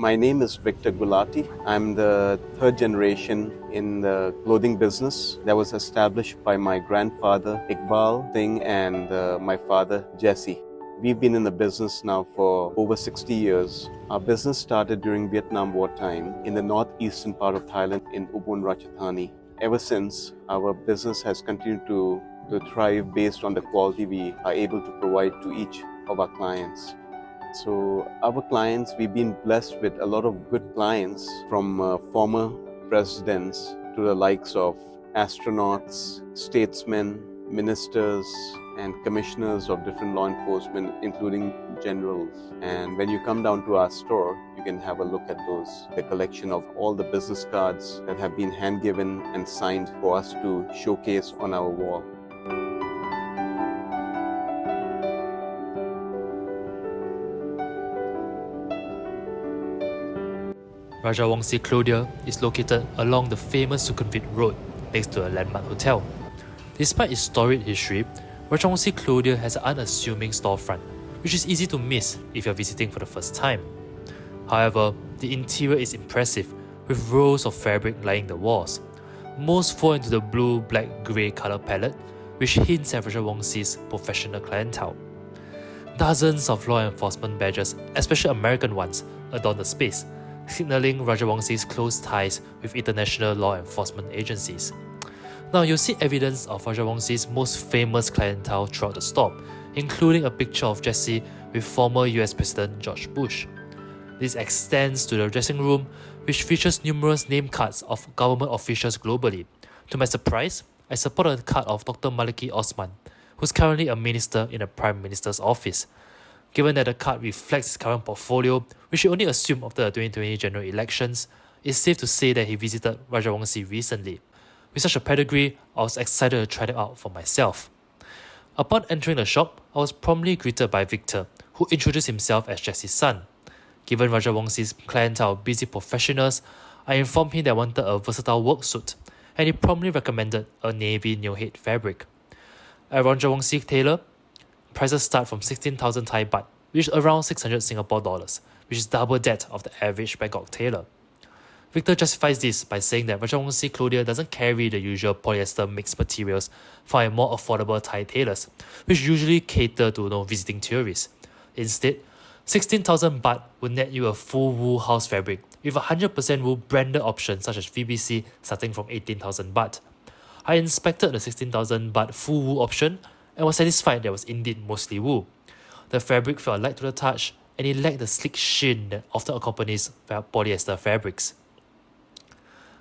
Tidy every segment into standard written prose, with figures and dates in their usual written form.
My name is Victor Gulati. I'm the third generation in the clothing business that was established by my grandfather Iqbal Singh and my father Jesse. We've been in the business now for over 60 years. Our business started during Vietnam War time in the northeastern part of Thailand in Ubon Ratchathani. Ever since, our business has continued to thrive based on the quality we are able to provide to each of our clients. So our clients, we've been blessed with a lot of good clients from former presidents to the likes of astronauts, statesmen, ministers, and commissioners of different law enforcement, including generals. And when you come down to our store, you can have a look at the collection of all the business cards that have been hand-given and signed for us to showcase on our wall. Rajawongse Clothier is located along the famous Sukhumvit road next to a landmark hotel. Despite its storied history, Rajawongse Clothier has an unassuming storefront, which is easy to miss if you're visiting for the first time. However, the interior is impressive, with rows of fabric lining the walls. Most fall into the blue, black, grey colour palette, which hints at Rajawongse's professional clientele. Dozens of law enforcement badges, especially American ones, adorn the space, signalling Rajawongse's close ties with international law enforcement agencies. Now you'll see evidence of Rajawongse's most famous clientele throughout the store, including a picture of Jesse with former US President George Bush. This extends to the dressing room, which features numerous name cards of government officials globally. To my surprise, I spotted a card of Dr. Maliki Osman, who's currently a minister in the Prime Minister's office. Given that the card reflects his current portfolio, which you only assume after the 2020 general elections, it's safe to say that he visited Rajawongse recently. With such a pedigree, I was excited to try them out for myself. Upon entering the shop, I was promptly greeted by Victor, who introduced himself as Jesse's son. Given Rajawongse's clientele of busy professionals, I informed him that I wanted a versatile work suit, and he promptly recommended a navy no-head fabric. At Rajawongse Tailor, prices start from 16,000 Thai baht, which is around 600 Singapore dollars, which is double that of the average Bangkok tailor. Victor justifies this by saying that Rajawongse Clothier doesn't carry the usual polyester mixed materials found in more affordable Thai tailors, which usually cater to visiting tourists. Instead, 16,000 baht will net you a full wool house fabric with 100% wool branded options such as VBC starting from 18,000 baht. I inspected the 16,000 baht full wool option and was satisfied that it was indeed mostly wool. The fabric felt light to the touch and it lacked the sleek sheen that often accompanies polyester fabrics.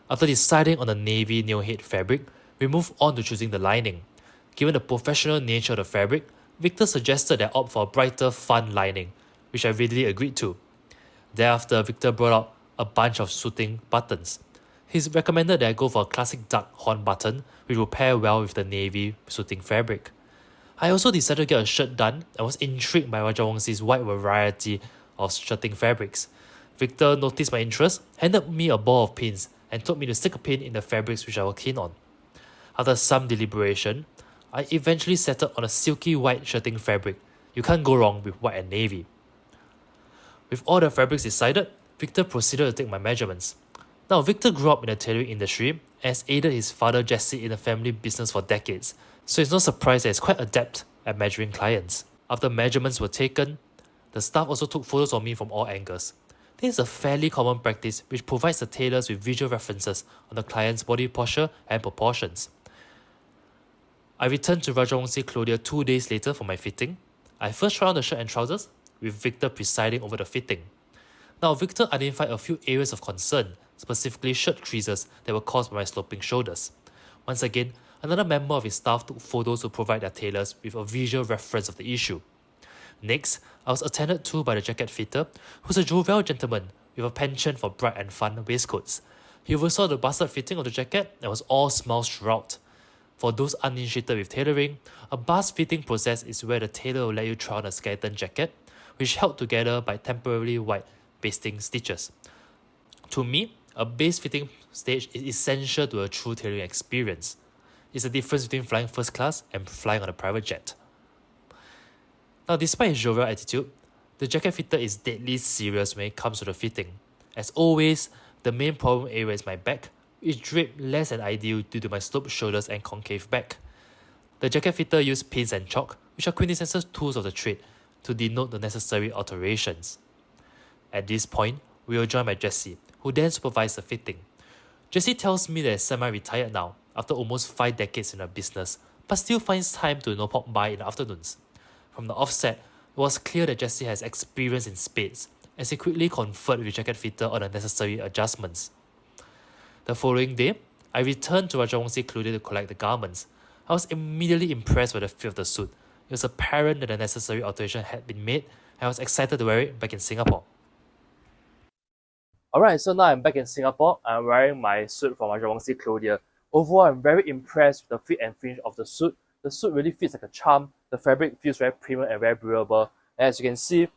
After deciding on the navy no-head fabric, we moved on to choosing the lining. Given the professional nature of the fabric, Victor suggested that I opt for a brighter, fun lining, which I readily agreed to. Thereafter, Victor brought out a bunch of suiting buttons. He recommended that I go for a classic dark horn button, which will pair well with the navy suiting fabric. I also decided to get a shirt done and was intrigued by Rajawongse's wide variety of shirting fabrics. Victor noticed my interest, handed me a ball of pins, and told me to stick a pin in the fabrics which I was keen on. After some deliberation, I eventually settled on a silky white shirting fabric. You can't go wrong with white and navy. With all the fabrics decided, Victor proceeded to take my measurements. Now, Victor grew up in the tailoring industry and has aided his father Jesse in the family business for decades, so it's no surprise that he's quite adept at measuring clients. After measurements were taken, the staff also took photos of me from all angles. This is a fairly common practice which provides the tailors with visual references on the client's body posture and proportions. I returned to Rajawongse Clothier 2 days later for my fitting. I first tried on the shirt and trousers, with Victor presiding over the fitting. Now, Victor identified a few areas of concern, specifically shirt creases that were caused by my sloping shoulders. Once again, another member of his staff took photos to provide their tailors with a visual reference of the issue. Next, I was attended to by the jacket fitter, who's a jovial gentleman with a penchant for bright and fun waistcoats. He oversaw the bastard fitting of the jacket and was all smiles throughout. For those uninitiated with tailoring, a bust fitting process is where the tailor will let you try on a skeleton jacket, which held together by temporarily wide basting stitches. To me, a base fitting stage is essential to a true tailoring experience. It's the difference between flying first class and flying on a private jet. Now, despite his jovial attitude, the jacket fitter is deadly serious when it comes to the fitting. As always, the main problem area is my back, which draped less than ideal due to my sloped shoulders and concave back. The jacket fitter used pins and chalk, which are quintessential tools of the trade, to denote the necessary alterations. At this point, we were joined by Jessie, who then supervised the fitting. Jessie tells me that is semi-retired now, after almost 5 decades in her business, but still finds time to pop by in the afternoons. From the offset, it was clear that Jessie has experience in spades, as he quickly conferred with jacket fitter on the necessary adjustments. The following day, I returned to Rajawongse Clothier to collect the garments. I was immediately impressed by the fit of the suit. It was apparent that the necessary alteration had been made, and I was excited to wear it back in Singapore. Alright, so now I'm back in Singapore. I'm wearing my suit from Rajawongse Clothier. Overall, I'm very impressed with the fit and finish of the suit. The suit really fits like a charm. The fabric feels very premium and very durable. And as you can see,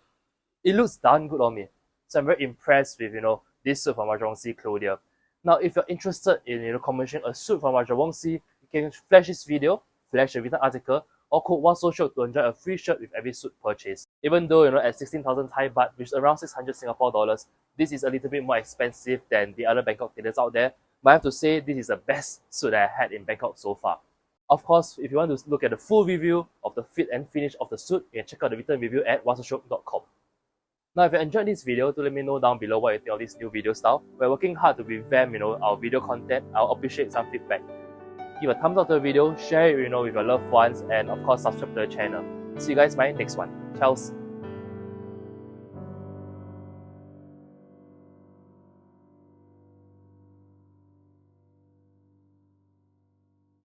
it looks darn good on me. So I'm very impressed with, this suit from Rajawongse Clothier. Now, if you're interested in, commissioning a suit from Rajawongse, you can flash this video, flash the written article, or code Shiok to enjoy a free shirt with every suit purchase. Even though, at 16,000 Thai baht, which is around 600 Singapore dollars, this is a little bit more expensive than the other Bangkok tailors out there. But I have to say, this is the best suit that I had in Bangkok so far. Of course, if you want to look at the full review of the fit and finish of the suit, you can check out the written review at wasashok.com. Now, if you enjoyed this video, do let me know down below what you think of this new video style. We're working hard to revamp, our video content. I'll appreciate some feedback. Give a thumbs up to the video, share it, with your loved ones, and of course, subscribe to the channel. See you guys in my next one. Ciao.